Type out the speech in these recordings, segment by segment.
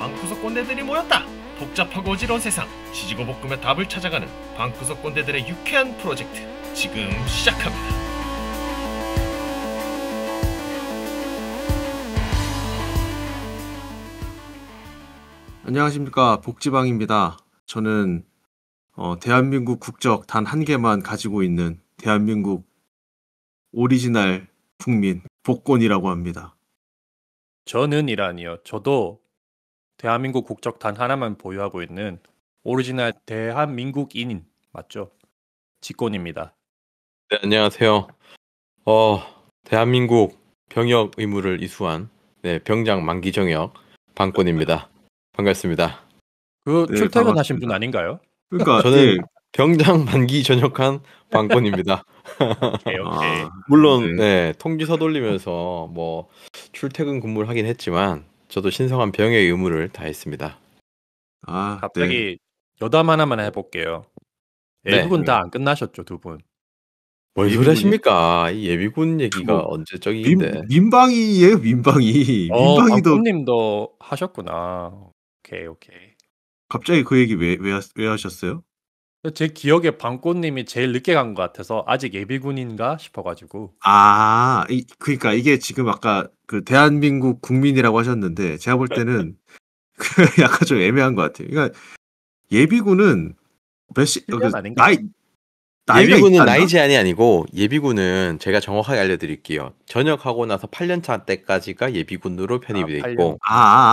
방구석 꼰대들이 모였다. 복잡하고 어지러운 세상, 지지고 볶으며 답을 찾아가는 방구석 꼰대들의 유쾌한 프로젝트, 지금 시작합니다. 안녕하십니까, 복지방입니다. 저는 대한민국 국적 단 한 개만 가지고 있는 대한민국 오리지널 국민 복권이라고 합니다. 저는이라니요. 저도 대한민국 국적 단 하나만 보유하고 있는 오리지널 대한민국인 맞죠? 직권입니다. 네, 안녕하세요. 대한민국 병역 의무를 이수한 병장 만기 정역 방권입니다. 반갑습니다. 그 네, 출퇴근하신 반갑습니다. 분 아닌가요? 그러니까 저는 병장 만기 전역한 방권입니다. 오케이. 물론 통지서 돌리면서 뭐 출퇴근 근무를 하긴 했지만 저도 신성한 병역 의무를 다했습니다. 갑자기 여담 하나만 해볼게요. 예비군 다 안 끝나셨죠, 두 분? 뭘 소리 하십니까? 이 예비군 얘기가 언제적인데. 민방위예요, 민방위. 민방위도 방금님도 하셨구나. 오케이. 갑자기 그 얘기 왜 하셨어요? 제 기억에 방꽃님이 제일 늦게 간 것 같아서 아직 예비군인가 싶어가지고. 그러니까 이게 지금 아까 그 대한민국 국민이라고 하셨는데 제가 볼 때는 약간 좀 애매한 것 같아요. 그러니까 예비군은 나이가 예비군은 있지 않나? 나이 제한이 아니고 예비군은 제가 정확하게 알려드릴게요. 전역하고 나서 8년차 때까지가 예비군으로 편입이 돼 있고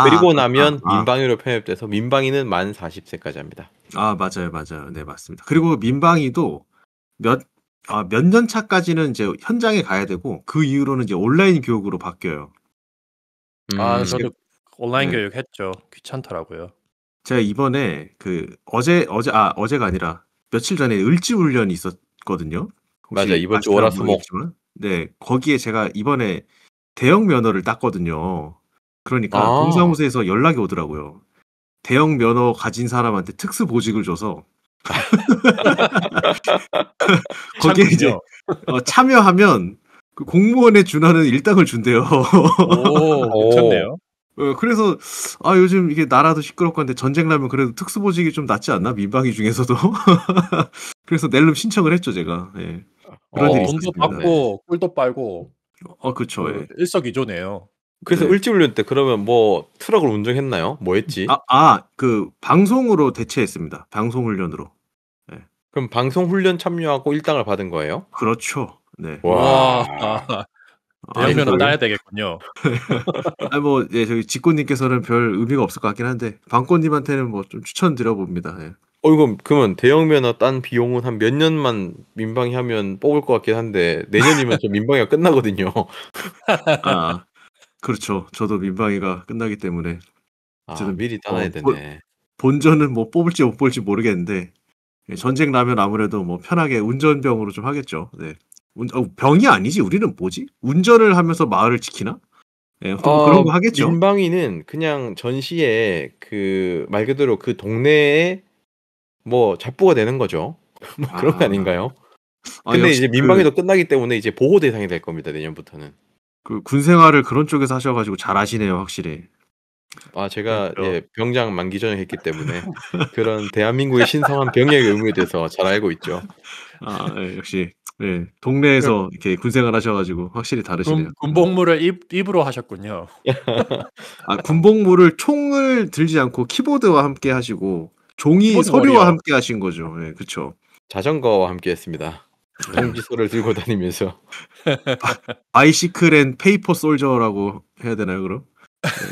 그리고 나면 민방위로 편입돼서 민방위는 만 40세까지 합니다. 맞아요. 네, 맞습니다. 그리고 민방위도 몇 년 차까지는 이제 현장에 가야 되고 그 이후로는 이제 온라인 교육으로 바뀌어요. 저도 온라인 교육 했죠. 귀찮더라고요. 제가 이번에 어제가 아니라 며칠 전에 을지훈련이 있었거든요. 맞아, 이번 주 월화수목. 네, 거기에 제가 이번에 대형 면허를 땄거든요. 그러니까 동사무소에서 연락이 오더라고요. 대형 면허 가진 사람한테 특수 보직을 줘서 거기에 이제 참여하면 그 공무원에 준하는 일당을 준대요. 오, 괜찮네요. 그래서 요즘 이게 나라도 시끄럽고 한데 전쟁 나면 그래도 특수보직이 좀 낫지 않나? 민방위 중에서도. 그래서 낼름 신청을 했죠, 제가. 네. 그런 일이 돈도 있었습니다. 받고 꿀도 빨고. 그쵸. 일석이조네요. 그래서 을지훈련 때 그러면 뭐 트럭을 운전했나요? 뭐 했지? 그 방송으로 대체했습니다. 방송훈련으로. 네. 그럼 방송훈련 참여하고 일당을 받은 거예요? 그렇죠. 네. 와. 대형면허 따야 되겠군요. 저희 직권님께서는 별 의미가 없을 것 같긴 한데 방권님한테는 뭐 좀 추천드려봅니다. 네. 그러면 대형 면허 딴 비용은 한 몇 년만 민방위 하면 뽑을 것 같긴 한데 내년이면 저 민방위가 끝나거든요. 그렇죠. 저도 민방위가 끝나기 때문에 미리 따놔야 되네. 본전은 뭐 뽑을지 못 뽑을지 모르겠는데 전쟁 나면 아무래도 뭐 편하게 운전병으로 좀 하겠죠. 네. 병이 아니지. 우리는 뭐지? 운전을 하면서 마을을 지키나? 네, 그런 거 하겠죠. 민방위는 그냥 전시에 말 그대로 그 동네에 뭐 잡부가 되는 거죠. 뭐 그런 거 아닌가요? 근데 이제 민방위도 끝나기 때문에 이제 보호 대상이 될 겁니다. 내년부터는. 그 군 생활을 그런 쪽에서 하셔가지고 잘 아시네요, 확실히. 제가 병장 만기 전역했기 때문에 그런 대한민국의 신성한 병역 의무에 대해서 잘 알고 있죠. 역시 동네에서 이렇게 군 생활 하셔가지고 확실히 다르시네요. 군복무를 입으로 하셨군요. 군복무를 총을 들지 않고 키보드와 함께 하시고 종이 서류와 함께 하신 거죠. 네, 그렇죠. 자전거와 함께 했습니다. 통지서를 들고 다니면서. 바이시클 앤 페이퍼 솔저라고 해야 되나요, 그럼?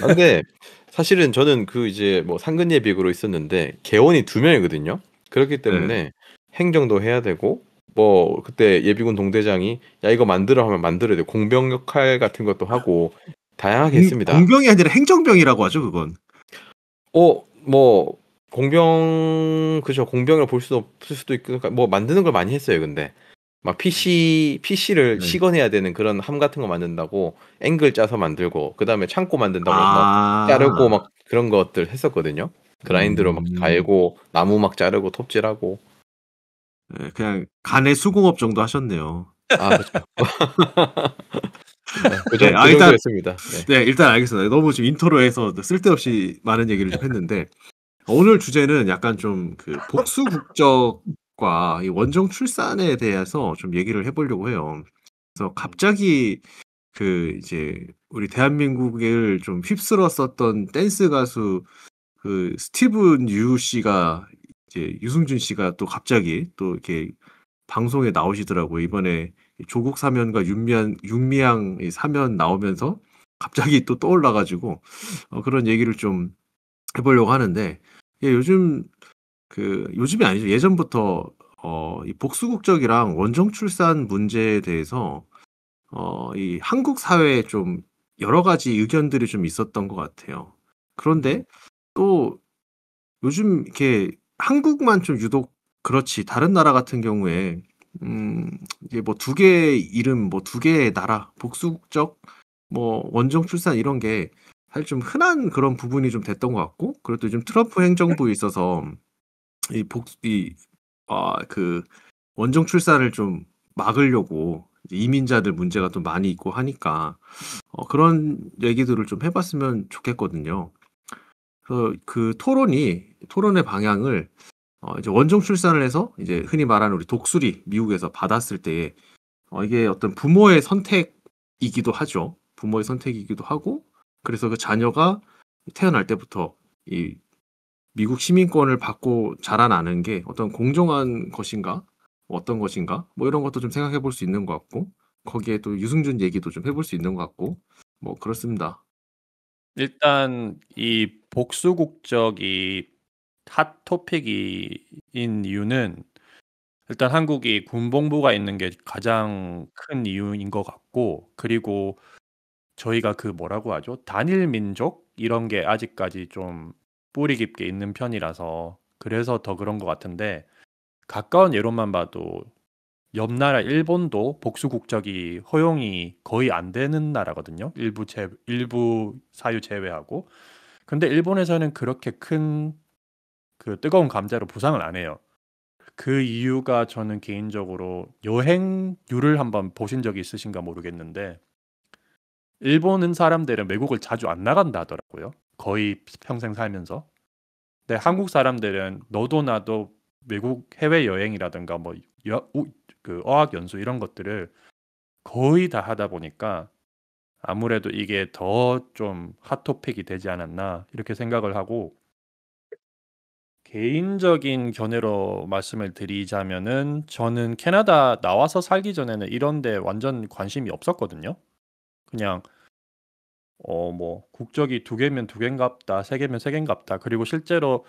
근데 사실은 저는 이제 뭐 상근 예비구로 있었는데 개원이 2명이거든요. 그렇기 때문에 행정도 해야 되고 뭐 그때 예비군 동대장이 야 이거 만들어 하면 만들어야 돼. 공병 역할 같은 것도 하고 다양하게 했습니다. 공병이 아니라 행정병이라고 하죠, 그건. 뭐 공병을 볼 수도 없을 수도 있고 뭐 만드는 걸 많이 했어요. 근데 막 PC를 시건해야 되는 그런 함 같은 거 만든다고 앵글 짜서 만들고 그다음에 창고 만든다고 막 자르고 막 그런 것들 했었거든요. 그라인더로 막 갈고 나무 막 자르고 톱질하고. 그냥 간의 수공업 정도 하셨네요. 그렇죠. 그 네, 일단 정도였습니다. 네. 네, 일단 알겠습니다. 너무 지금 인트로에서 쓸데없이 많은 얘기를 좀 했는데 오늘 주제는 약간 좀 그 복수 국적과 이 원정 출산에 대해서 좀 얘기를 해보려고 해요. 그래서 갑자기 그 이제 우리 대한민국을 좀 휩쓸었었던 댄스 가수 그 스티븐 유 씨가 이제 유승준 씨가 또 갑자기 또 이렇게 방송에 나오시더라고요. 이번에 조국 사면과 윤미향 이 사면 나오면서 갑자기 또 떠올라가지고 그런 얘기를 좀 해보려고 하는데 예, 요즘이 아니죠. 예전부터 이 복수국적이랑 원정 출산 문제에 대해서 이 한국 사회에 좀 여러 가지 의견들이 좀 있었던 것 같아요. 그런데 또 요즘 이렇게 한국만 좀 유독 그렇지 다른 나라 같은 경우에 이게 뭐 두 개의 이름, 뭐 두 개의 나라, 복수국적, 뭐 원정 출산 이런 게 사실 좀 흔한 그런 부분이 좀 됐던 것 같고, 그리고 또 요즘 트럼프 행정부에 있어서 이 그 원정 출산을 좀 막으려고 이제 이민자들 문제가 또 많이 있고 하니까 그런 얘기들을 좀 해봤으면 좋겠거든요. 그래서 그 토론의 방향을 이제 원정 출산을 해서 이제 흔히 말하는 우리 독수리 미국에서 받았을 때 이게 어떤 부모의 선택이기도 하죠. 부모의 선택이기도 하고 그래서 그 자녀가 태어날 때부터 이 미국 시민권을 받고 자라나는 게 어떤 공정한 것인가? 어떤 것인가? 뭐 이런 것도 좀 생각해 볼 수 있는 것 같고 거기에 또 유승준 얘기도 좀 해볼 수 있는 것 같고 뭐 그렇습니다. 일단 이 복수 국적이 핫 토픽인 이유는 일단 한국이 군복무가 있는 게 가장 큰 이유인 것 같고, 그리고 저희가 그 뭐라고 하죠? 단일 민족 이런 게 아직까지 좀 뿌리 깊게 있는 편이라서 그래서 더 그런 것 같은데, 가까운 예로만 봐도 옆 나라 일본도 복수 국적이 허용이 거의 안 되는 나라거든요. 일부 사유 제외하고. 근데 일본에서는 그렇게 큰 그 뜨거운 감자로 부상을 안 해요. 그 이유가 저는 개인적으로 여행률을 한번 보신 적이 있으신가 모르겠는데, 일본은 사람들은 외국을 자주 안 나간다 하더라고요. 거의 평생 살면서. 근데 한국 사람들은 너도 나도 외국 해외 여행이라든가 뭐 그 어학 연수 이런 것들을 거의 다 하다 보니까 아무래도 이게 더 좀 핫토픽이 되지 않았나 이렇게 생각을 하고, 개인적인 견해로 말씀을 드리자면은 저는 캐나다 나와서 살기 전에는 이런 데 완전 관심이 없었거든요. 그냥 뭐 국적이 두 개면 두 개인갑다, 세 개면 세 개인갑다. 그리고 실제로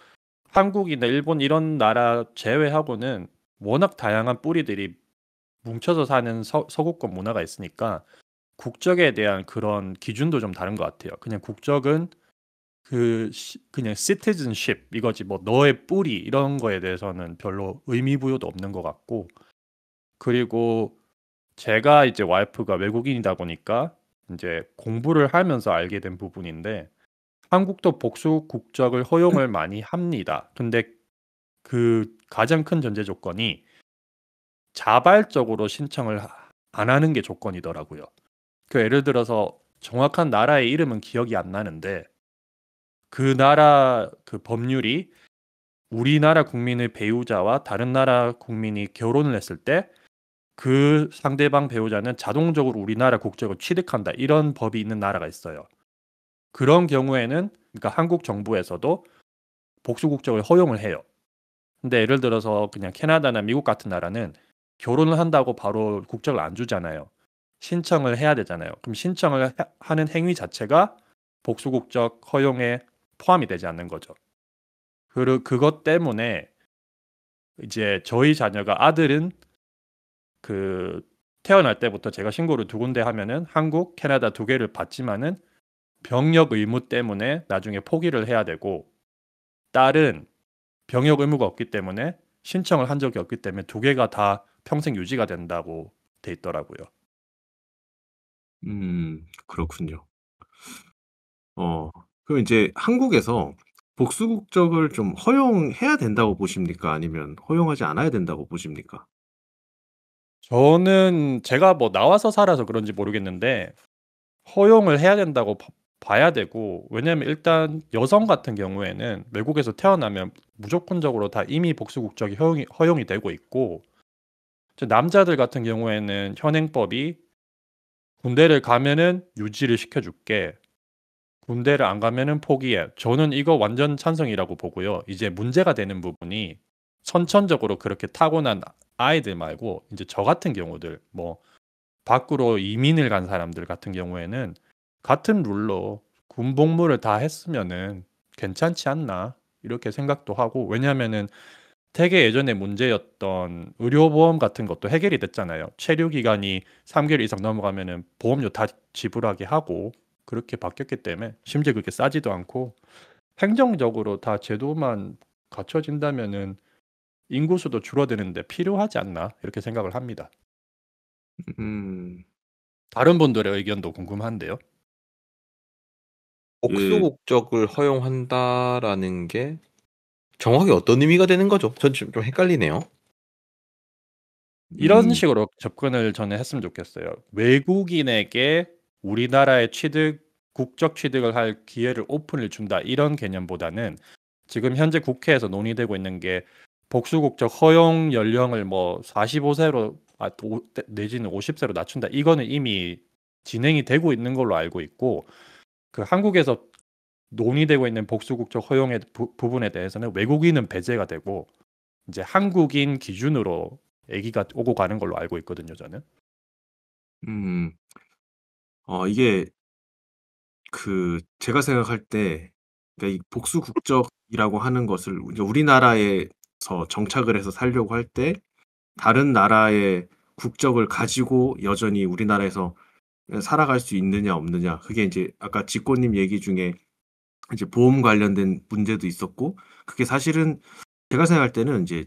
한국이나 일본 이런 나라 제외하고는 워낙 다양한 뿌리들이 뭉쳐서 사는 서구권 문화가 있으니까 국적에 대한 그런 기준도 좀 다른 것 같아요. 그냥 국적은 그냥 citizenship 이거지, 뭐 너의 뿌리 이런 거에 대해서는 별로 의미 부여도 없는 것 같고, 그리고 제가 이제 와이프가 외국인이다 보니까 이제 공부를 하면서 알게 된 부분인데, 한국도 복수 국적을 허용을 많이 합니다. 근데 그 가장 큰 전제 조건이 자발적으로 신청을 안 하는 게 조건이더라고요. 그 예를 들어서 정확한 나라의 이름은 기억이 안 나는데 그 나라 그 법률이 우리나라 국민의 배우자와 다른 나라 국민이 결혼을 했을 때 그 상대방 배우자는 자동적으로 우리나라 국적을 취득한다, 이런 법이 있는 나라가 있어요. 그런 경우에는 그러니까 한국 정부에서도 복수 국적을 허용을 해요. 근데 예를 들어서 그냥 캐나다나 미국 같은 나라는 결혼을 한다고 바로 국적을 안 주잖아요. 신청을 해야 되잖아요. 그럼 신청을 하는 행위 자체가 복수 국적 허용에 포함이 되지 않는 거죠. 그리고 그것 때문에 이제 저희 자녀가 아들은 그 태어날 때부터 제가 신고를 두 군데 하면은 한국, 캐나다 두 개를 받지만은 병역 의무 때문에 나중에 포기를 해야 되고, 딸은 병역 의무가 없기 때문에 신청을 한 적이 없기 때문에 두 개가 다 평생 유지가 된다고 돼 있더라고요. 그렇군요. 그럼 이제 한국에서 복수 국적을 좀 허용해야 된다고 보십니까? 아니면 허용하지 않아야 된다고 보십니까? 저는 제가 뭐 나와서 살아서 그런지 모르겠는데 허용을 해야 된다고 봐야 되고, 왜냐면 일단 여성 같은 경우에는 외국에서 태어나면 무조건적으로 다 이미 복수 국적이 허용이 되고 있고, 남자들 같은 경우에는 현행법이 군대를 가면은 유지를 시켜줄게, 군대를 안 가면은 포기해. 저는 이거 완전 찬성이라고 보고요. 이제 문제가 되는 부분이 선천적으로 그렇게 타고난 아이들 말고 이제 저 같은 경우들, 뭐 밖으로 이민을 간 사람들 같은 경우에는 같은 룰로 군복무를 다 했으면은 괜찮지 않나 이렇게 생각도 하고, 왜냐하면은 되게 예전에 문제였던 의료보험 같은 것도 해결이 됐잖아요. 체류 기간이 3개월 이상 넘어가면은 보험료 다 지불하게 하고 그렇게 바뀌었기 때문에, 심지어 그렇게 싸지도 않고 행정적으로 다 제도만 갖춰진다면은 인구수도 줄어드는데 필요하지 않나 이렇게 생각을 합니다. 음, 다른 분들의 의견도 궁금한데요. 복수 예, 국적을 허용한다라는 게 정확히 어떤 의미가 되는 거죠? 전 좀 헷갈리네요. 이런 음, 식으로 접근을 저는 했으면 좋겠어요. 외국인에게 우리나라의 국적 취득을 할 기회를 오픈을 준다, 이런 개념보다는 지금 현재 국회에서 논의되고 있는 게 복수국적 허용 연령을 뭐 45세로 내지는 50세로 낮춘다. 이거는 이미 진행이 되고 있는 걸로 알고 있고, 그 한국에서 논의되고 있는 복수국적 허용의 부분에 대해서는 외국인은 배제가 되고 이제 한국인 기준으로 아기가 오고 가는 걸로 알고 있거든요, 저는. 음, 이게 제가 생각할 때, 그러니까 이 복수 국적이라고 하는 것을 이제 우리나라에서 정착을 해서 살려고 할 때, 다른 나라의 국적을 가지고 여전히 우리나라에서 살아갈 수 있느냐 없느냐, 그게 이제 아까 지꼬님 얘기 중에 이제 보험 관련된 문제도 있었고, 그게 사실은 제가 생각할 때는 이제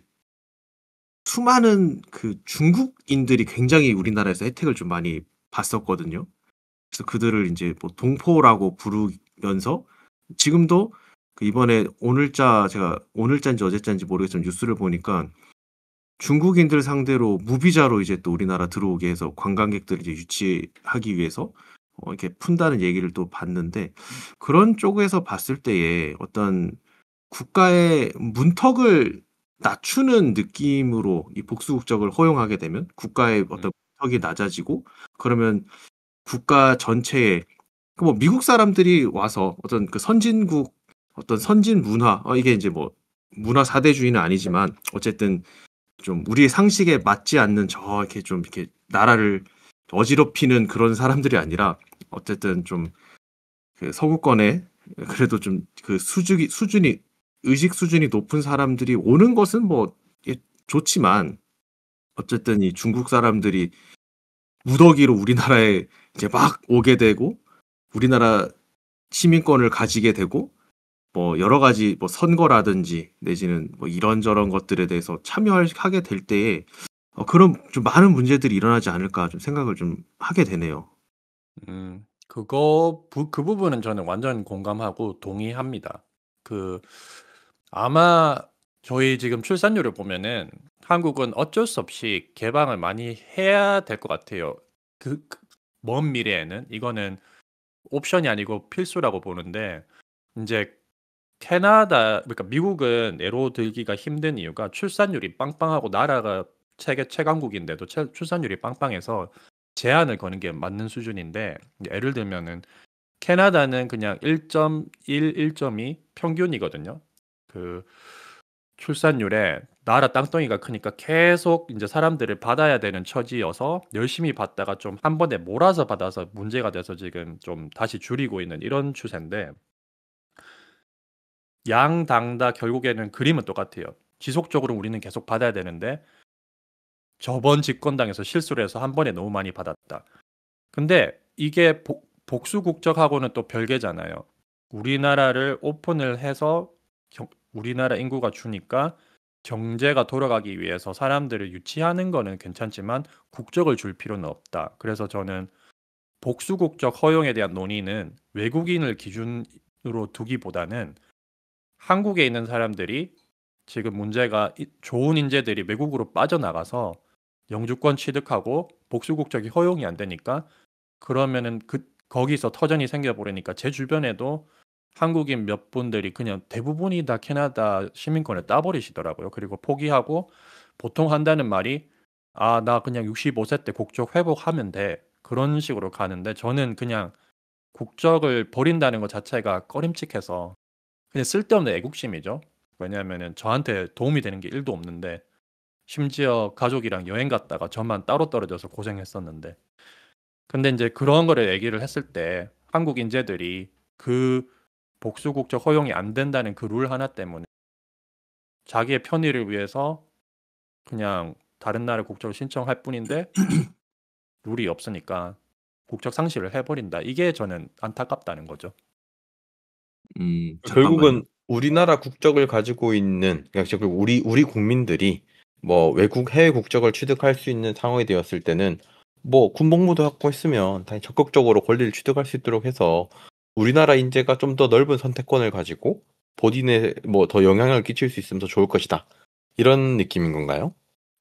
수많은 그 중국인들이 굉장히 우리나라에서 혜택을 좀 많이 봤었거든요. 그래서 그들을 이제 뭐 동포라고 부르면서 지금도 그 이번에 제가 오늘자인지 어제자인지 모르겠지만 뉴스를 보니까 중국인들 상대로 무비자로 이제 또 우리나라 들어오게 해서 관광객들을 이제 유치하기 위해서 이렇게 푼다는 얘기를 또 봤는데, 그런 쪽에서 봤을 때에 어떤 국가의 문턱을 낮추는 느낌으로 이 복수 국적을 허용하게 되면 국가의 어떤 문턱이 낮아지고, 그러면 국가 전체에 뭐 미국 사람들이 와서 어떤 그 선진국 어떤 선진 문화, 이게 이제 뭐 문화 사대주의는 아니지만 어쨌든 좀 우리의 상식에 맞지 않는 이렇게 좀 이렇게 나라를 어지럽히는 그런 사람들이 아니라 어쨌든 좀 그 서구권에 그래도 좀 그 수준이 의식 수준이 높은 사람들이 오는 것은 뭐 좋지만, 어쨌든 이 중국 사람들이 무더기로 우리나라에 이제 막 오게 되고 우리나라 시민권을 가지게 되고 뭐 여러 가지 뭐 선거라든지 내지는 뭐 이런저런 것들에 대해서 참여하게 될 때에 그런 좀 많은 문제들이 일어나지 않을까 좀 생각을 좀 하게 되네요. 그 부분은 저는 완전 공감하고 동의합니다. 그 아마 저희 지금 출산율을 보면은 한국은 어쩔 수 없이 개방을 많이 해야 될 것 같아요. 먼 미래에는 이거는 옵션이 아니고 필수라고 보는데, 이제 그러니까 미국은 예로 들기가 힘든 이유가 출산율이 빵빵하고 나라가 세계 최강국인데도 출산율이 빵빵해서 제한을 거는 게 맞는 수준인데, 예를 들면은 캐나다는 그냥 1.1, 1.2 평균이거든요. 그 출산율에 나라 땅덩이가 크니까 계속 이제 사람들을 받아야 되는 처지여서 열심히 받다가 좀 한 번에 몰아서 받아서 문제가 돼서 지금 좀 다시 줄이고 있는 이런 추세인데, 양당 다 결국에는 그림은 똑같아요. 지속적으로 우리는 계속 받아야 되는데 저번 집권당에서 실수를 해서 한 번에 너무 많이 받았다. 근데 이게 복수 국적하고는 또 별개잖아요. 우리나라를 오픈을 해서 우리나라 인구가 주니까 경제가 돌아가기 위해서 사람들을 유치하는 거는 괜찮지만 국적을 줄 필요는 없다. 그래서 저는 복수 국적 허용에 대한 논의는 외국인을 기준으로 두기보다는 한국에 있는 사람들이 지금 문제가 좋은 인재들이 외국으로 빠져나가서 영주권 취득하고 복수 국적이 허용이 안 되니까 그러면은 거기서 터전이 생겨버리니까 제 주변에도 한국인 몇 분들이 그냥 대부분이 다 캐나다 시민권을 따버리시더라고요. 그리고 포기하고 보통 한다는 말이 나 그냥 65세 때 국적 회복하면 돼. 그런 식으로 가는데 저는 그냥 국적을 버린다는 것 자체가 꺼림칙해서 그냥 쓸데없는 애국심이죠. 왜냐하면은 저한테 도움이 되는 게 1도 없는데 심지어 가족이랑 여행 갔다가 저만 따로 떨어져서 고생했었는데 근데 이제 그런 거를 얘기를 했을 때 한국 인재들이 그 복수 국적 허용이 안 된다는 그 룰 하나 때문에 자기의 편의를 위해서 그냥 다른 나라 국적을 신청할 뿐인데 룰이 없으니까 국적 상실을 해버린다. 이게 저는 안타깝다는 거죠. 잠깐만요. 결국은 우리나라 국적을 가지고 있는 그러니까 결국 우리 국민들이 뭐 외국 해외 국적을 취득할 수 있는 상황이 되었을 때는 뭐 군복무도 하고 했으면 당연히 적극적으로 권리를 취득할 수 있도록 해서 우리나라 인재가 좀 더 넓은 선택권을 가지고 본인의 뭐 더 영향을 끼칠 수 있으면 더 좋을 것이다. 이런 느낌인 건가요?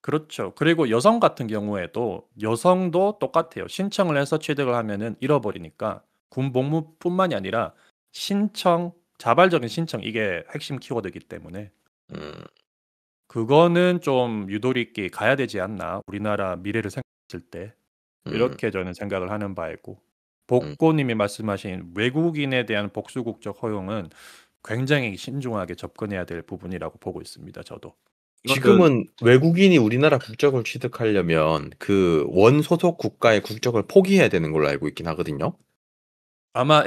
그렇죠. 그리고 여성 같은 경우에도 여성도 똑같아요. 신청을 해서 취득을 하면은 잃어버리니까 군복무뿐만이 아니라 신청, 자발적인 신청 이게 핵심 키워드이기 때문에 음, 그거는 좀 유도리 있게 가야 되지 않나. 우리나라 미래를 생각했을 때 음, 이렇게 저는 생각을 하는 바이고 음. 복고님이 말씀하신 외국인에 대한 복수 국적 허용은 굉장히 신중하게 접근해야 될 부분이라고 보고 있습니다. 저도. 지금은 외국인이 우리나라 국적을 취득하려면 그 원소속 국가의 국적을 포기해야 되는 걸로 알고 있긴 하거든요. 아마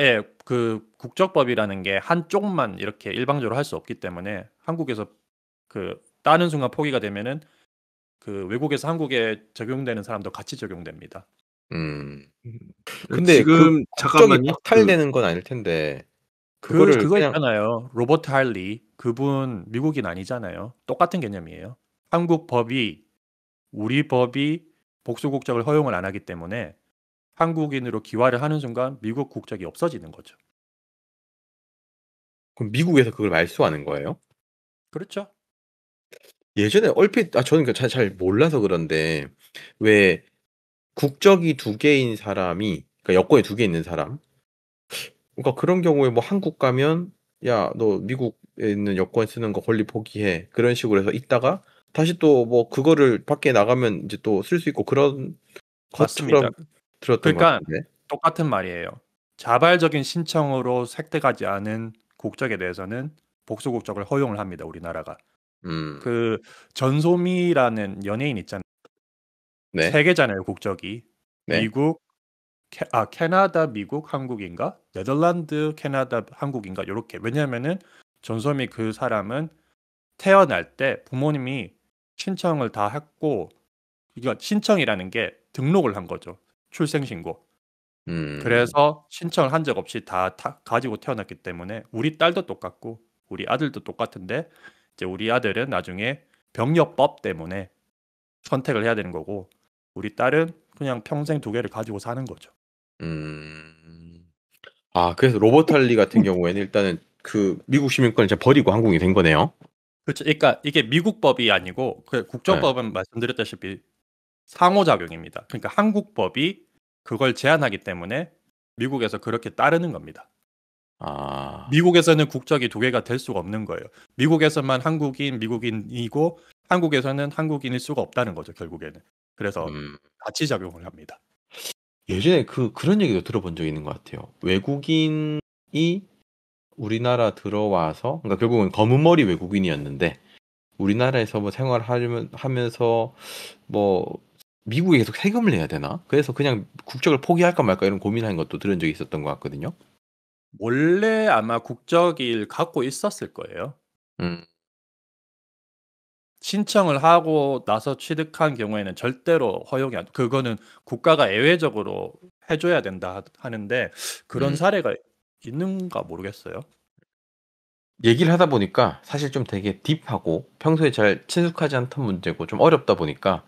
그 국적법이라는 게 한쪽만 이렇게 일방적으로 할 수 없기 때문에 한국에서 그 따는 순간 포기가 되면은 그 외국에서 한국에 적용되는 사람도 같이 적용됩니다. 근데 지금 그 국적이 잠깐만요. 박탈되는 건 아닐 텐데 그거를 그거 그냥 있잖아요. 로버트 할리 그분 미국인 아니잖아요. 똑같은 개념이에요. 한국 법이 우리 법이 복수 국적을 허용을 안 하기 때문에 한국인으로 귀화를 하는 순간 미국 국적이 없어지는 거죠. 그럼 미국에서 그걸 말소하는 거예요? 그렇죠? 예전에 얼핏 저는 잘 몰라서 그런데 왜 국적이 두 개인 사람이 그러니까 여권이 두 개 있는 사람 그러니까 그런 경우에 뭐 한국 가면 야 너 미국에 있는 여권 쓰는 거 권리 포기해 그런 식으로 해서 있다가 다시 또 뭐 그거를 밖에 나가면 이제 또 쓸 수 있고 그런 맞습니다. 것처럼 들었던 것 그러니까 같은데. 똑같은 말이에요. 자발적인 신청으로 획득하지 않은 국적에 대해서는 복수 국적을 허용을 합니다. 우리나라가. 음, 그 전소미라는 연예인 있잖아요. 네, 세 개잖아요, 국적이. 네, 미국, 캐나다, 미국, 한국인가? 네덜란드, 캐나다, 한국인가? 요렇게. 왜냐면은 전소미 그 사람은 태어날 때 부모님이 신청을 다 했고 이거 신청이라는 게 등록을 한 거죠. 출생신고. 그래서 신청을 한 적 없이 다 가지고 태어났기 때문에 우리 딸도 똑같고 우리 아들도 똑같은데 이제 우리 아들은 나중에 병역법 때문에 선택을 해야 되는 거고 우리 딸은 그냥 평생 두 개를 가지고 사는 거죠. 그래서 로버트 할리 같은 경우에는 일단은 그 미국 시민권을 이제 버리고 한국인이 된 거네요. 그렇죠. 그러니까 이게 미국 법이 아니고 그 네. 국적법은 말씀드렸다시피 상호작용입니다. 그러니까 한국 법이 그걸 제한하기 때문에 미국에서 그렇게 따르는 겁니다. 미국에서는 국적이 두 개가 될 수가 없는 거예요. 미국에서만 미국인이고 한국에서는 한국인일 수가 없다는 거죠, 결국에는. 그래서 같이 작용을 합니다. 예전에 그런 얘기도 들어본 적이 있는 것 같아요. 외국인이 우리나라 들어와서 그러니까 결국은 검은 머리 외국인이었는데 우리나라에서 뭐 생활하면서 뭐 미국에 계속 세금을 내야 되나? 그래서 그냥 국적을 포기할까 말까 이런 고민한 것도 들은 적이 있었던 것 같거든요. 원래 아마 국적을 갖고 있었을 거예요. 신청을 하고 나서 취득한 경우에는 절대로 허용이 안 그거는 국가가 예외적으로 해줘야 된다 하는데 그런 사례가 있는가 모르겠어요. 얘기를 하다 보니까 사실 좀 되게 딥하고 평소에 잘 친숙하지 않던 문제고 좀 어렵다 보니까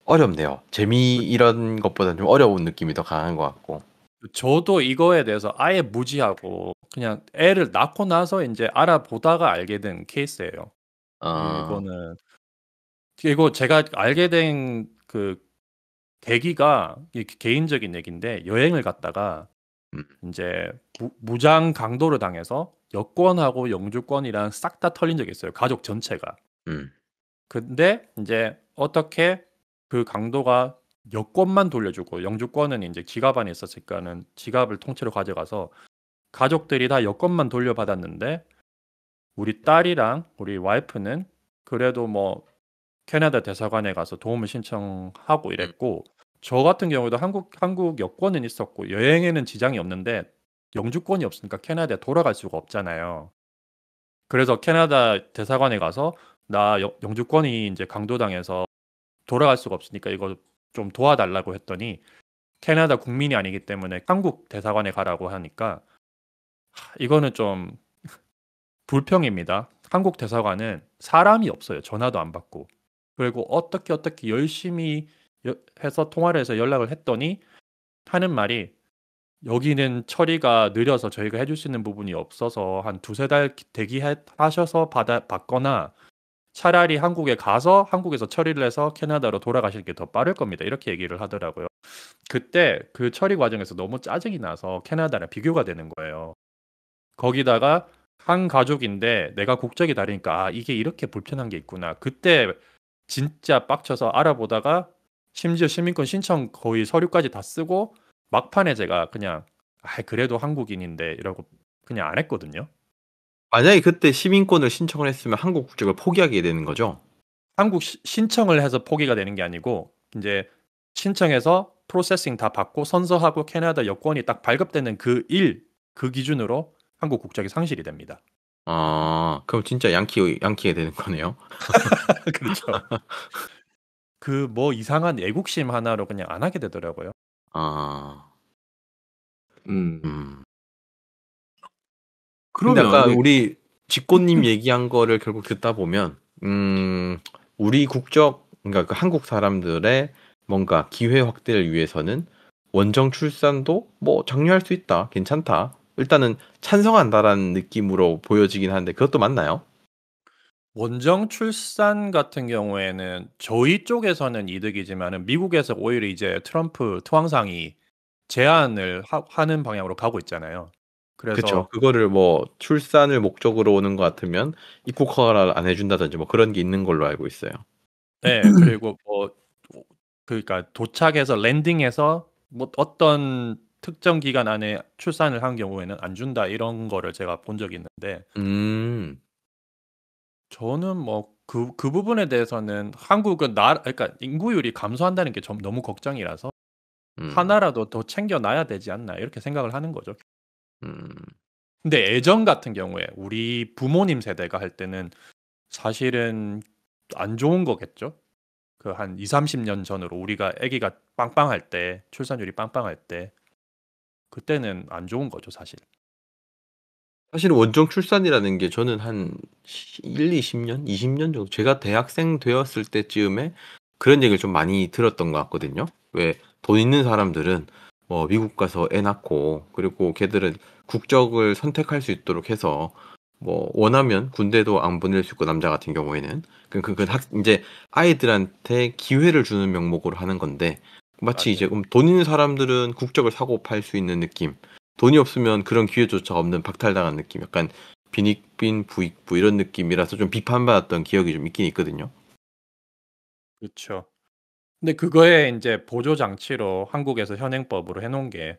어렵네요. 이런 것보다는 좀 어려운 느낌이 더 강한 것 같고. 저도 이거에 대해서 아예 무지하고 그냥 애를 낳고 나서 이제 알아보다가 알게 된 케이스예요. 이거는 그리고 제가 알게 된 그 계기가 개인적인 얘기인데 여행을 갔다가 음. 이제 무장 강도를 당해서 여권하고 영주권이랑 싹 다 털린 적이 있어요. 가족 전체가. 음. 근데 이제 어떻게 그 강도가 여권만 돌려주고 영주권은 이제 지갑 안에 있었으니까는 지갑을 통째로 가져가서 가족들이 다 여권만 돌려받았는데 우리 딸이랑 우리 와이프는 그래도 뭐 캐나다 대사관에 가서 도움을 신청하고 이랬고 저 같은 경우도 한국 여권은 있었고 여행에는 지장이 없는데 영주권이 없으니까 캐나다에 돌아갈 수가 없잖아요. 그래서 캐나다 대사관에 가서 나 영주권이 이제 강도당해서 돌아갈 수가 없으니까 이거 좀 도와달라고 했더니 캐나다 국민이 아니기 때문에 한국 대사관에 가라고 하니까 이거는 좀 불평입니다. 한국 대사관은 사람이 없어요. 전화도 안 받고. 그리고 어떻게 열심히 해서 통화를 해서 연락을 했더니 하는 말이 여기는 처리가 느려서 저희가 해줄 수 있는 부분이 없어서 한 두세 달 대기하셔서 받거나 차라리 한국에 가서 한국에서 처리를 해서 캐나다로 돌아가실 게 더 빠를 겁니다. 이렇게 얘기를 하더라고요. 그때 그 처리 과정에서 너무 짜증이 나서 캐나다랑 비교가 되는 거예요. 거기다가 한 가족인데 내가 국적이 다르니까 아, 이게 이렇게 불편한 게 있구나. 그때 진짜 빡쳐서 알아보다가 심지어 시민권 신청 거의 서류까지 다 쓰고 막판에 제가 그냥 아, 그래도 한국인인데 이러고 그냥 안 했거든요. 만약에 그때 시민권을 신청을 했으면 한국 국적을 포기하게 되는 거죠? 한국 신청을 해서 포기가 되는 게 아니고 이제 신청해서 프로세싱 다 받고 선서하고 캐나다 여권이 딱 발급되는 그 기준으로 한국 국적이 상실이 됩니다. 아, 그럼 진짜 양키가 되는 거네요. 그렇죠. 그 뭐 이상한 애국심 하나로 그냥 안 하게 되더라고요. 아, 음. 근데 그러면 아까 우리 직고님 얘기한 거를 결국 듣다 보면, 우리 국적, 그러니까 그 한국 사람들의 뭔가 기회 확대를 위해서는 원정 출산도 뭐 장려할 수 있다, 괜찮다. 일단은 찬성한다라는 느낌으로 보여지긴 하는데 그것도 맞나요? 원정 출산 같은 경우에는 저희 쪽에서는 이득이지만은 미국에서 오히려 이제 트럼프 투항상이 제한을 하는 방향으로 가고 있잖아요. 그렇죠. 그래서 그거를 뭐 출산을 목적으로 오는 것 같으면 입국 허가를 안 해준다든지 뭐 그런 게 있는 걸로 알고 있어요. 네, 그리고 뭐 그러니까 도착해서 랜딩해서 뭐 어떤 특정 기간 안에 출산을 한 경우에는 안 준다 이런 거를 제가 본 적이 있는데 저는 뭐 그 부분에 대해서는 한국은 그러니까 인구율이 감소한다는 게 좀 너무 걱정이라서 하나라도 더 챙겨놔야 되지 않나 이렇게 생각을 하는 거죠. 근데 예전 같은 경우에 우리 부모님 세대가 할 때는 사실은 안 좋은 거겠죠. 그 한 2, 30년 전으로 우리가 아기가 빵빵할 때 출산율이 빵빵할 때 그때는 안 좋은 거죠, 사실. 사실 원정 출산이라는 게 저는 한 1, 20년, 20년 정도 제가 대학생 되었을 때쯤에 그런 얘기를 좀 많이 들었던 것 같거든요. 왜 돈 있는 사람들은 뭐 미국 가서 애 낳고 그리고 걔들은 국적을 선택할 수 있도록 해서 뭐 원하면 군대도 안 보낼 수 있고 남자 같은 경우에는 이제 아이들한테 기회를 주는 명목으로 하는 건데 마치 맞아요. 이제 돈 있는 사람들은 국적을 사고 팔 수 있는 느낌. 돈이 없으면 그런 기회조차 없는 박탈당한 느낌. 약간 빈익빈 부익부 이런 느낌이라서 좀 비판받았던 기억이 좀 있긴 있거든요. 그렇죠. 근데 그거에 이제 보조 장치로 한국에서 현행법으로 해놓은 게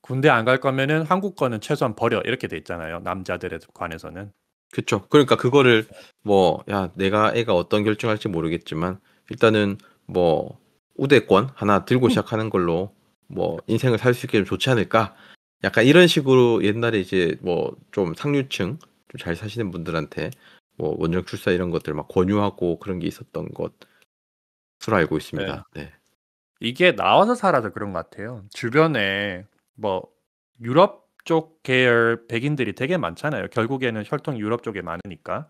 군대 안 갈 거면은 한국 거는 최소한 버려 이렇게 돼 있잖아요. 남자들에 관해서는. 그쵸. 그러니까 그거를 뭐, 야, 내가 애가 어떤 결정할지 모르겠지만 일단은 뭐 우대권 하나 들고 시작하는 걸로 뭐 인생을 살 수 있게 좀 좋지 않을까? 약간 이런 식으로 옛날에 이제 뭐 좀 상류층 좀 잘 사시는 분들한테 뭐 원정 출산 이런 것들 막 권유하고 그런 게 있었던 것으로 알고 있습니다. 네. 이게 나와서 살아서 그런 것 같아요. 주변에 뭐 유럽 쪽 계열 백인들이 되게 많잖아요. 결국에는 혈통 유럽 쪽에 많으니까.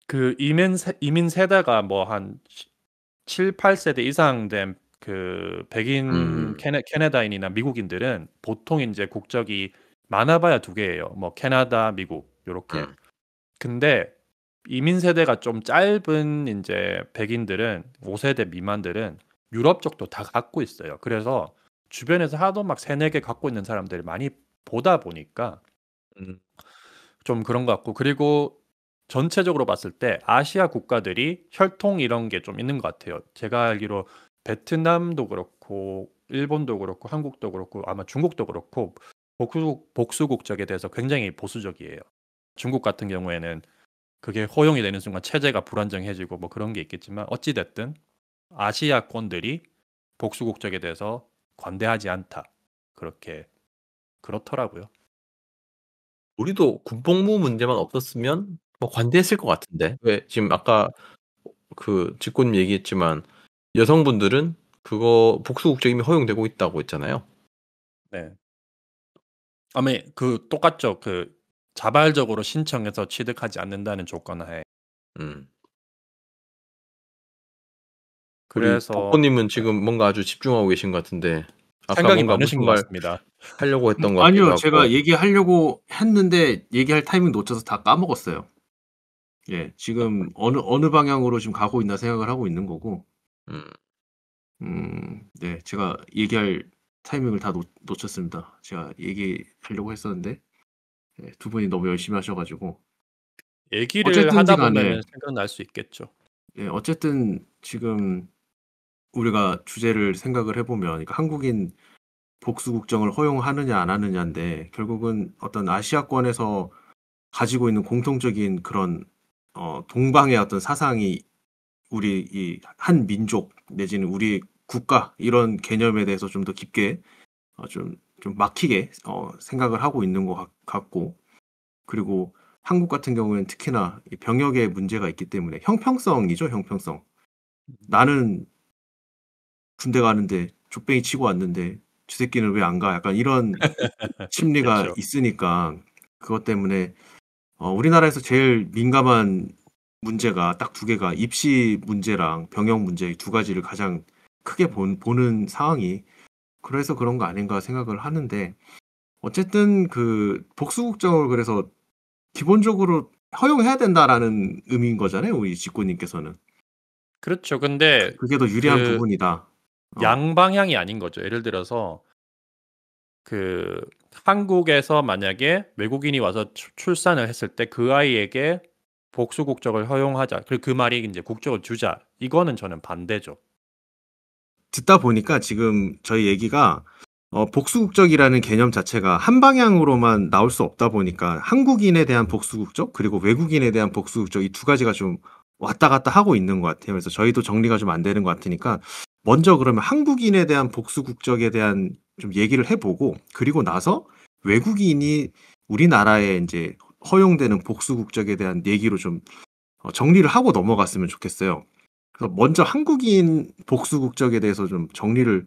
그 이민 세대가 뭐 한 7, 8세대 이상 된 그 백인 캐나다인이나 미국인들은 보통 이제 국적이 많아봐야 두 개예요. 뭐 캐나다, 미국 요렇게. 근데 이민 세대가 좀 짧은 이제 백인들은 5세대 미만들은 유럽 쪽도 다 갖고 있어요. 그래서 주변에서 하도 막 3-4개 갖고 있는 사람들이 많이 보다 보니까 음. 좀 그런 것 같고 그리고 전체적으로 봤을 때 아시아 국가들이 혈통 이런 게 좀 있는 것 같아요. 제가 알기로 베트남도 그렇고 일본도 그렇고 한국도 그렇고 아마 중국도 그렇고 복수 국적에 대해서 굉장히 보수적이에요. 중국 같은 경우에는 그게 허용이 되는 순간 체제가 불안정해지고 뭐 그런 게 있겠지만 어찌 됐든 아시아권들이 복수 국적에 대해서 관대하지 않다. 그렇게 그렇더라고요. 우리도 군복무 문제만 없었으면 뭐 관대했을 것 같은데. 왜 지금 아까 그 직구님 얘기했지만 여성분들은 그거 복수국적 이미 허용되고 있다고 했잖아요. 네. 아마 그 똑같죠. 그 자발적으로 신청해서 취득하지 않는다는 조건 하에. 음. 우리 그래서 덕호님은 지금 뭔가 아주 집중하고 계신 것 같은데 아까 생각이 뭔가 많으신 무슨 것 말 같습니다. 하려고 했던 것 같기도 아니요, 하고. 제가 얘기하려고 했는데 얘기할 타이밍 놓쳐서 다 까먹었어요. 예, 지금 어느 방향으로 지금 가고 있나 생각을 하고 있는 거고, 네, 제가 얘기할 타이밍을 다 놓쳤습니다. 제가 얘기하려고 했었는데 두 분이 너무 열심히 하셔가지고 얘기를 어쨌든지 하다 간에 보면 생각날 수 있겠죠. 예, 어쨌든 지금 우리가 주제를 생각을 해보면, 그러니까 한국인 복수 국정을 허용하느냐 안 하느냐인데 결국은 어떤 아시아권에서 가지고 있는 공통적인 그런 동방의 어떤 사상이 우리 이 한 민족 내지는 우리 국가 이런 개념에 대해서 좀 더 깊게 좀 막히게 생각을 하고 있는 것 같고, 그리고 한국 같은 경우에는 특히나 이 병역에 문제가 있기 때문에 형평성이죠, 형평성. 나는 군대 가는데 족뱅이 치고 왔는데 저 새끼는 왜 안 가? 약간 이런 심리가 그렇죠. 있으니까 그것 때문에 우리나라에서 제일 민감한 문제가 딱 2개가 입시 문제랑 병역 문제 2가지를 가장 크게 보는 상황이 그래서 그런 거 아닌가 생각을 하는데, 어쨌든 그 복수국적을 그래서 기본적으로 허용해야 된다라는 의미인 거잖아요, 우리 직구님께서는. 그렇죠. 근데 그게 더 유리한 그 부분이다. 양방향이 아닌 거죠. 예를 들어서 그 한국에서 만약에 외국인이 와서 출산을 했을 때 그 아이에게 복수 국적을 허용하자. 그리고 그 말이 이제 국적을 주자. 이거는 저는 반대죠. 듣다 보니까 지금 저희 얘기가 복수국적이라는 개념 자체가 한 방향으로만 나올 수 없다 보니까 한국인에 대한 복수국적 그리고 외국인에 대한 복수국적 이 2가지가 좀 왔다 갔다 하고 있는 것 같아요. 그래서 저희도 정리가 좀 안 되는 것 같으니까 먼저 그러면 한국인에 대한 복수국적에 대한 좀 얘기를 해보고, 그리고 나서 외국인이 우리나라에 이제 허용되는 복수국적에 대한 얘기로 좀 정리를 하고 넘어갔으면 좋겠어요. 그래서 먼저 한국인 복수국적에 대해서 좀 정리를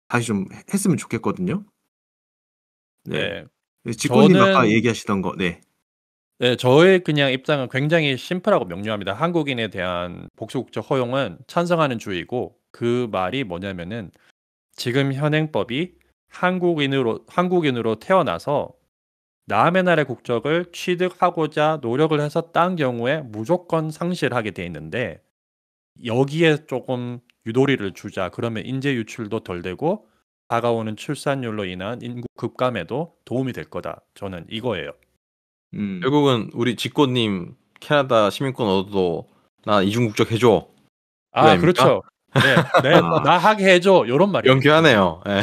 다시 좀 했으면 좋겠거든요. 네. 네. 직구님 아까 저는 얘기하시던 거, 네. 네, 저의 그냥 입장은 굉장히 심플하고 명료합니다. 한국인에 대한 복수국적 허용은 찬성하는 주의고 그 말이 뭐냐면은 지금 현행법이 한국인으로 태어나서 남의 나라의 국적을 취득하고자 노력을 해서 딴 경우에 무조건 상실하게 돼 있는데 여기에 조금 유도리를 주자. 그러면 인재 유출도 덜 되고 다가오는 출산율로 인한 인구 급감에도 도움이 될 거다. 저는 이거예요. 결국은 우리 직구님 캐나다 시민권 얻어도 나 이중국적 해줘. 아, 아닙니까? 그렇죠. 네, 나 하게 해줘. 이런 말이에요. 연기하네요. 예.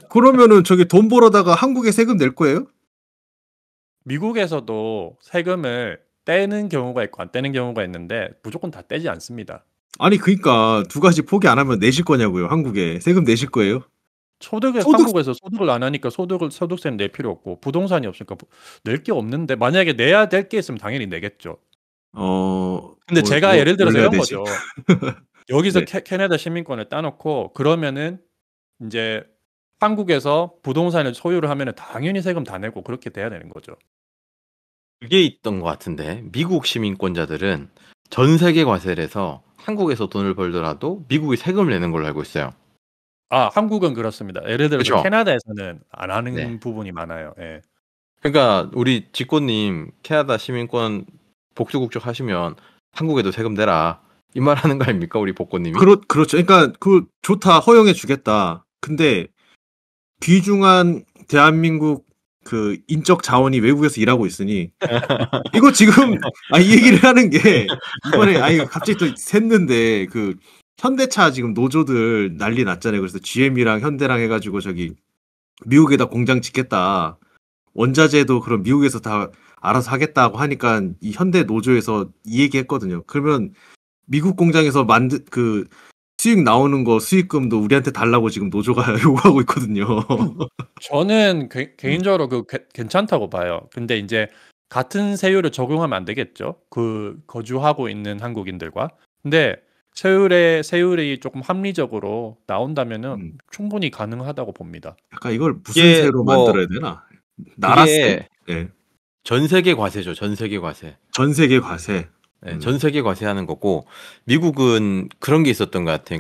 그러면은 저기 돈 벌어다가 한국에 세금 낼 거예요? 미국에서도 세금을 떼는 경우가 있고 안 떼는 경우가 있는데 무조건 다 떼지 않습니다. 아니 그러니까 2가지 포기 안 하면 내실 거냐고요. 한국에 세금 내실 거예요? 한국에서 소득을 안 하니까 소득세는 낼 필요 없고 부동산이 없으니까 낼 게 없는데 만약에 내야 될 게 있으면 당연히 내겠죠. 근데 제가 예를 들어서 이런 거죠. 여기서 네. 캐나다 시민권을 따놓고 그러면은 이제 한국에서 부동산을 소유를 하면은 당연히 세금 다 내고 그렇게 돼야 되는 거죠. 그게 있던 것 같은데 미국 시민권자들은 전 세계 과세를 해서 한국에서 돈을 벌더라도 미국이 세금을 내는 걸로 알고 있어요. 아, 한국은 그렇습니다. 예를 들어서 그쵸? 캐나다에서는 안 하는 네. 부분이 많아요. 예. 그러니까 우리 직구님 캐나다 시민권 복수국적 하시면 한국에도 세금 내라 이 말 하는 거 아닙니까 우리 복고님이? 그렇죠. 그러니까 그 좋다 허용해 주겠다. 근데 귀중한 대한민국 그 인적 자원이 외국에서 일하고 있으니 이거 지금 이 얘기를 하는 게 이번에 갑자기 또 샜는데 그 현대차 지금 노조들 난리 났잖아요. 그래서 GM이랑 현대랑 해가지고 저기 미국에다 공장 짓겠다. 원자재도 그럼 미국에서 다 알아서 하겠다고 하니까 이 현대 노조에서 이 얘기 했거든요. 그러면 미국 공장에서 그 수익 나오는 거 수익금도 우리한테 달라고 지금 노조가 요구하고 있거든요. 저는 개인적으로 괜찮다고 봐요. 근데 이제 같은 세율을 적용하면 안 되겠죠. 그 거주하고 있는 한국인들과. 근데 세율이 조금 합리적으로 나온다면은 충분히 가능하다고 봅니다. 약간 이걸 무슨 세로 만들어야 되나? 나라세. 네. 전 세계 과세죠. 전 세계 과세. 전 세계 과세. 네, 전 세계 과세하는 거고 미국은 그런 게 있었던 것 같아요.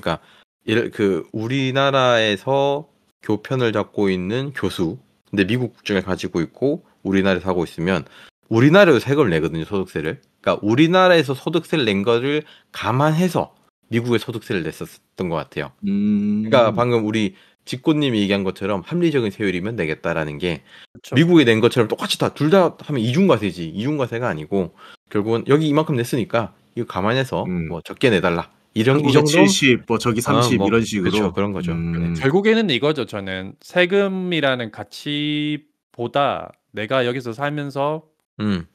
그러니까 우리나라에서 교편을 잡고 있는 교수, 근데 미국 국적을 가지고 있고 우리나라에서 하고 있으면 우리나라에서 세금을 내거든요. 소득세를. 그러니까 우리나라에서 소득세를 낸 거를 감안해서 미국에 소득세를 냈었던 것 같아요. 그러니까 방금 우리 직고님이 얘기한 것처럼 합리적인 세율이면 내겠다라는 게 그렇죠. 미국에 낸 것처럼 똑같이 둘 다 하면 이중과세지. 이중과세가 아니고 결국은 여기 이만큼 냈으니까 이거 감안해서 뭐 적게 내달라. 이 정도 70, 뭐 저기 30 이런 식으로. 그렇죠. 그런 거죠. 결국에는 이거죠. 저는 세금이라는 가치보다 내가 여기서 살면서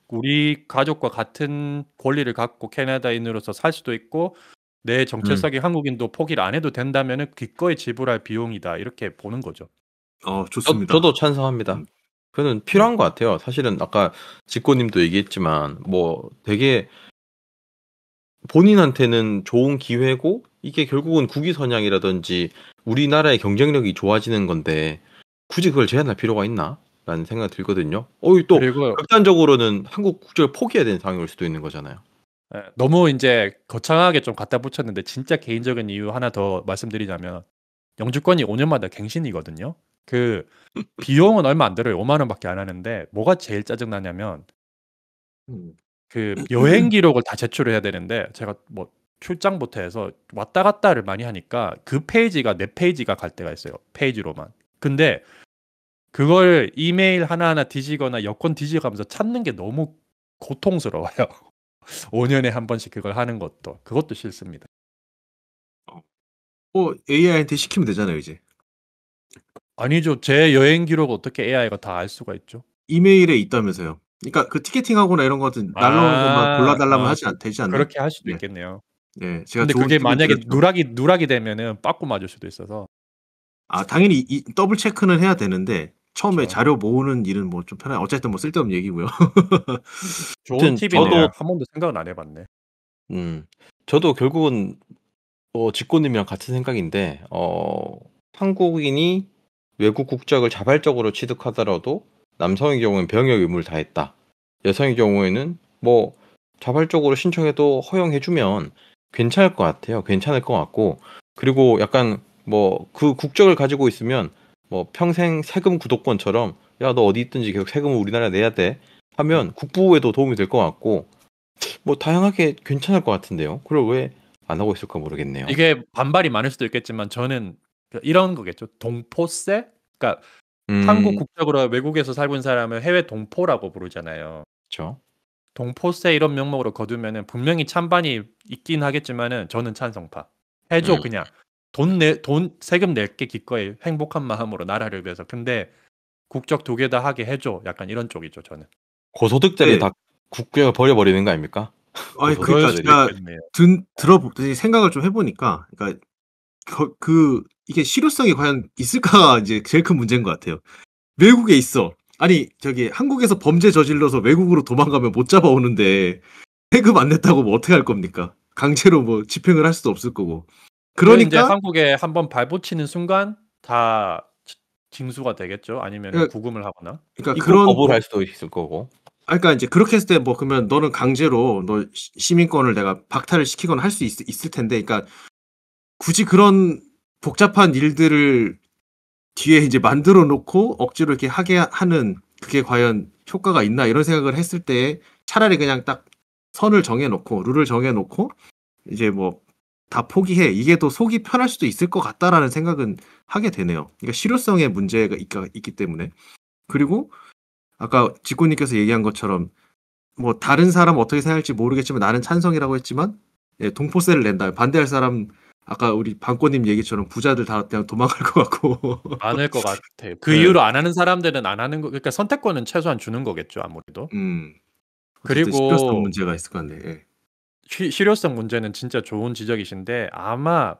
우리 가족과 같은 권리를 갖고 캐나다인으로서 살 수도 있고 내 정체성의 한국인도 포기를 안 해도 된다면은 기꺼이 지불할 비용이다 이렇게 보는 거죠. 좋습니다. 저도 찬성합니다. 그는 필요한 것 같아요. 사실은 아까 직고님도 얘기했지만 뭐 되게 본인한테는 좋은 기회고 이게 결국은 국위선양이라든지 우리나라의 경쟁력이 좋아지는 건데 굳이 그걸 제한할 필요가 있나? 라는 생각이 들거든요. 또 그리고 극단적으로는 한국 국적을 포기해야 되는 상황이 올 수도 있는 거잖아요. 네, 너무 이제 거창하게 좀 갖다 붙였는데 진짜 개인적인 이유 하나 더 말씀드리자면 영주권이 5년마다 갱신이거든요. 그 비용은 얼마 안 들어요. 5만 원밖에 안 하는데 뭐가 제일 짜증나냐면 그 여행 기록을 다 제출을 해야 되는데 제가 뭐 출장부터 해서 왔다 갔다를 많이 하니까 그 페이지가 4페이지가 갈 때가 있어요. 페이지로만. 근데 그걸 이메일 하나하나 뒤지거나 여권 뒤지가면서 찾는 게 너무 고통스러워요. 5년에 한 번씩 그걸 하는 그것도 싫습니다. AI한테 시키면 되잖아요, 이제. 아니죠. 제 여행 기록 어떻게 AI가 다 알 수가 있죠? 이메일에 있다면서요. 그러니까 그 티켓팅하거나 이런 것들 날라오는 것만 골라달라면 되지 않나요? 그렇게 할 수도 있겠네요. 네, 제가 근데 그게 만약에 누락이 되면은 빠꾸 맞을 수도 있어서. 당연히 더블 체크는 해야 되는데 처음에 그렇죠. 자료 모으는 일은 뭐 좀 편해. 어쨌든 뭐 쓸데없는 얘기고요. 좋은 팁이네요. 한 번도 생각은 안 해봤네. 저도 결국은 직고님이랑 같은 생각인데 한국인이 외국 국적을 자발적으로 취득하더라도 남성의 경우는 병역 의무를 다했다. 여성의 경우에는 뭐 자발적으로 신청해도 허용해주면 괜찮을 것 같아요. 괜찮을 것 같고 그리고 약간 뭐 그 국적을 가지고 있으면 뭐 평생 세금 구독권처럼 야 너 어디 있든지 계속 세금을 우리나라에 내야 돼 하면 국부에도 도움이 될 것 같고 뭐 다양하게 괜찮을 것 같은데요. 그걸 왜 안 하고 있을까 모르겠네요. 이게 반발이 많을 수도 있겠지만 저는 이런 거겠죠. 동포세? 그러니까 한국 국적으로 외국에서 살고 있는 사람을 해외 동포라고 부르잖아요. 그렇죠. 동포세 이런 명목으로 거두면은 분명히 찬반이 있긴 하겠지만은 저는 찬성파. 해줘 그냥. 돈 세금 낼게 기꺼이 행복한 마음으로 나라를 위해서. 근데 국적 2개 다 하게 해줘. 약간 이런 쪽이죠 저는. 고소득자를 다 국적을 버려버리는 거 아닙니까? 그러니까 제가 들어보더니 생각을 좀 해보니까, 그러니까 이게 실효성이 과연 있을까가 이제 제일 큰 문제인 것 같아요. 외국에 있어. 아니 저기 한국에서 범죄 저질러서 외국으로 도망가면 못 잡아오는데 세금 안 냈다고 뭐 어떻게 할 겁니까? 강제로 뭐 집행을 할 수도 없을 거고. 그러니까 이제 한국에 한번 발붙이는 순간 다 징수가 되겠죠. 아니면 구금을 하거나. 그러니까 그런 거부를 할 수도 있을 거고. 그러니까 이제 그렇게 했을 때 뭐 그러면 너는 강제로 너 시민권을 내가 박탈을 시키거나 할 수 있을 텐데, 그러니까 굳이 그런 복잡한 일들을 뒤에 이제 만들어 놓고 억지로 이렇게 하게 하는 그게 과연 효과가 있나 이런 생각을 했을 때 차라리 그냥 딱 선을 정해놓고 룰을 정해놓고 이제 뭐 다 포기해. 이게 더 속이 편할 수도 있을 것 같다라는 생각은 하게 되네요. 그러니까 실효성의 문제가 있기 때문에. 그리고 아까 직구님께서 얘기한 것처럼 뭐 다른 사람 어떻게 생각할지 모르겠지만 나는 찬성이라고 했지만 예, 동포세를 낸다. 반대할 사람 아까 우리 방꼬님 얘기처럼 부자들 다 그냥 도망갈 것 같고. 많을 것 같아요. 그 네. 이유로 안 하는 사람들은 안 하는 거, 그러니까 선택권은 최소한 주는 거겠죠, 아무래도. 어쨌든 그리고 실효성 문제가 있을 것 같네. 예. 실효성 문제는 진짜 좋은 지적이신데 아마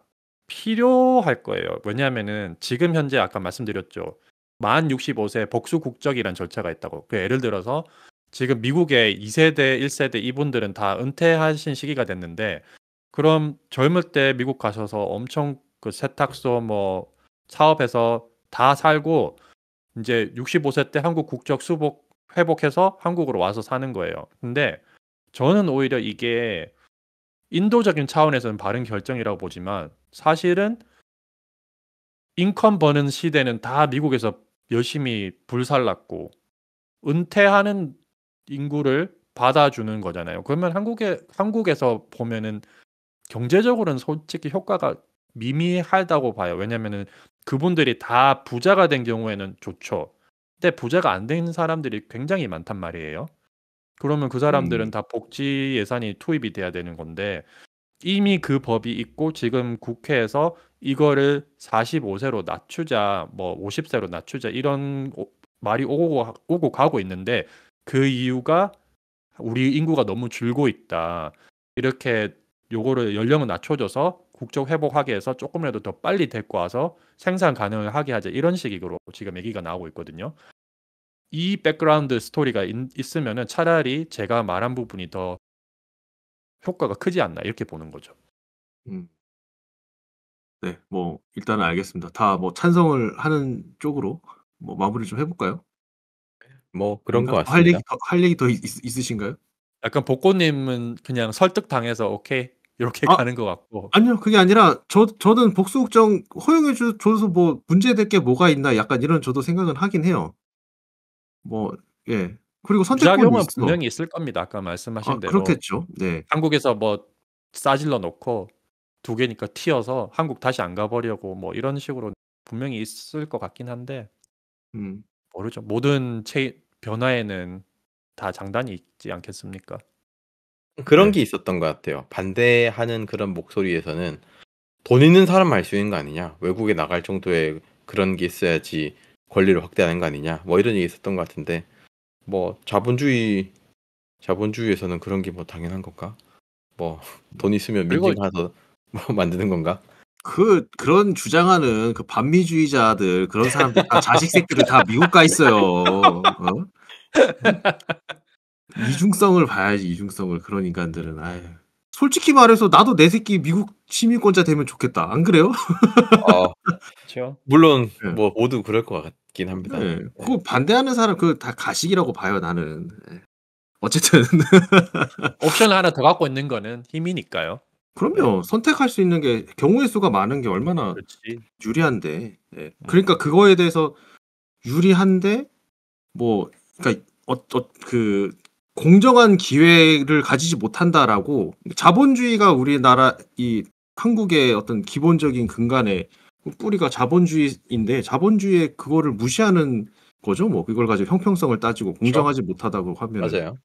필요할 거예요. 왜냐하면은 지금 현재 아까 말씀드렸죠. 만 65세 복수 국적이란 절차가 있다고. 그 예를 들어서 지금 미국의 2세대, 1세대 이분들은 다 은퇴하신 시기가 됐는데 그럼 젊을 때 미국 가셔서 엄청 그 세탁소 뭐 사업해서 다 살고 이제 65세 때 한국 국적 회복해서 한국으로 와서 사는 거예요. 근데 저는 오히려 이게 인도적인 차원에서는 바른 결정이라고 보지만 사실은 인컴 버는 시대는 다 미국에서 열심히 불살랐고 은퇴하는 인구를 받아주는 거잖아요. 그러면 한국에서 보면은 경제적으로는 솔직히 효과가 미미하다고 봐요. 왜냐면은 그분들이 다 부자가 된 경우에는 좋죠. 근데 부자가 안 된 사람들이 굉장히 많단 말이에요. 그러면 그 사람들은 다 복지 예산이 투입이 돼야 되는 건데 이미 그 법이 있고 지금 국회에서 이거를 45세로 낮추자, 뭐 50세로 낮추자 이런 말이 오고 가고 있는데 그 이유가 우리 인구가 너무 줄고 있다. 이렇게 요거를 연령을 낮춰줘서 국적 회복하게 해서 조금이라도 더 빨리 데리고 와서 생산 가능을 하게 하자. 이런 식으로 지금 얘기가 나오고 있거든요. 이 백그라운드 스토리가 있으면은 차라리 제가 말한 부분이 더 효과가 크지 않나 이렇게 보는 거죠. 네, 뭐 일단은 알겠습니다. 다 뭐 찬성을 하는 쪽으로 뭐 마무리 좀 해볼까요? 뭐 그런 것 할 얘기 같습니다. 할 얘기 더 있으신가요? 약간 복고님은 그냥 설득당해서 오케이 이렇게 아, 가는 것 같고 아니요, 그게 아니라 저는 복수국정 허용해 줘서 뭐 문제될 게 뭐가 있나 약간 이런 저도 생각은 하긴 해요. 뭐 예. 그리고 선택권이 부작용은 있어. 분명히 있을 겁니다. 아까 말씀하신 대로 그렇겠죠. 네. 한국에서 뭐 싸질러 놓고 두 개니까 튀어서 한국 다시 안 가버려고 뭐 이런 식으로 분명히 있을 것 같긴 한데 모르죠. 모든 변화에는 다 장단이 있지 않겠습니까? 그런 네. 게 있었던 것 같아요. 반대하는 그런 목소리에서는 돈 있는 사람만 할 수 있는 거 아니냐, 외국에 나갈 정도의 그런 게 있어야지 권리를 확대하는 거 아니냐, 뭐 이런 얘기 있었던 것 같은데 뭐 자본주의에서는 그런 게 뭐 당연한 건가? 뭐 돈 있으면 그리고 민주가 하나 더 뭐 만드는 건가? 그런 주장하는 그 반미주의자들 그런 사람들 다 자식 새끼들 다 미국 가 있어요. 어? 이중성을 봐야지 이중성을 그런 인간들은. 아유. 솔직히 말해서 나도 내 새끼 미국 시민권자 되면 좋겠다. 안 그래요? 그렇죠. 물론 네. 뭐 모두 그럴 것 같긴 합니다. 네. 그거 반대하는 사람 그 다 가식이라고 봐요 나는. 네. 어쨌든 옵션 하나 더 갖고 있는 거는 힘이니까요. 그럼요. 선택할 수 있는 게 경우의 수가 많은 게 얼마나 그렇지. 유리한데. 네. 그러니까 그거에 대해서 유리한데 뭐 그러니까 그 공정한 기회를 가지지 못한다라고 자본주의가 우리나라 이 한국의 어떤 기본적인 근간에 뿌리가 자본주의인데 자본주의의 그거를 무시하는 거죠. 뭐 그걸 가지고 형평성을 따지고 공정하지 못하다고 하면은 맞아요.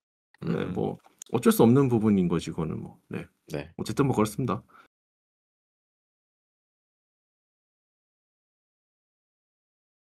네, 뭐 어쩔 수 없는 부분인 거지 그거는 뭐. 네. 네. 어쨌든 뭐 그렇습니다.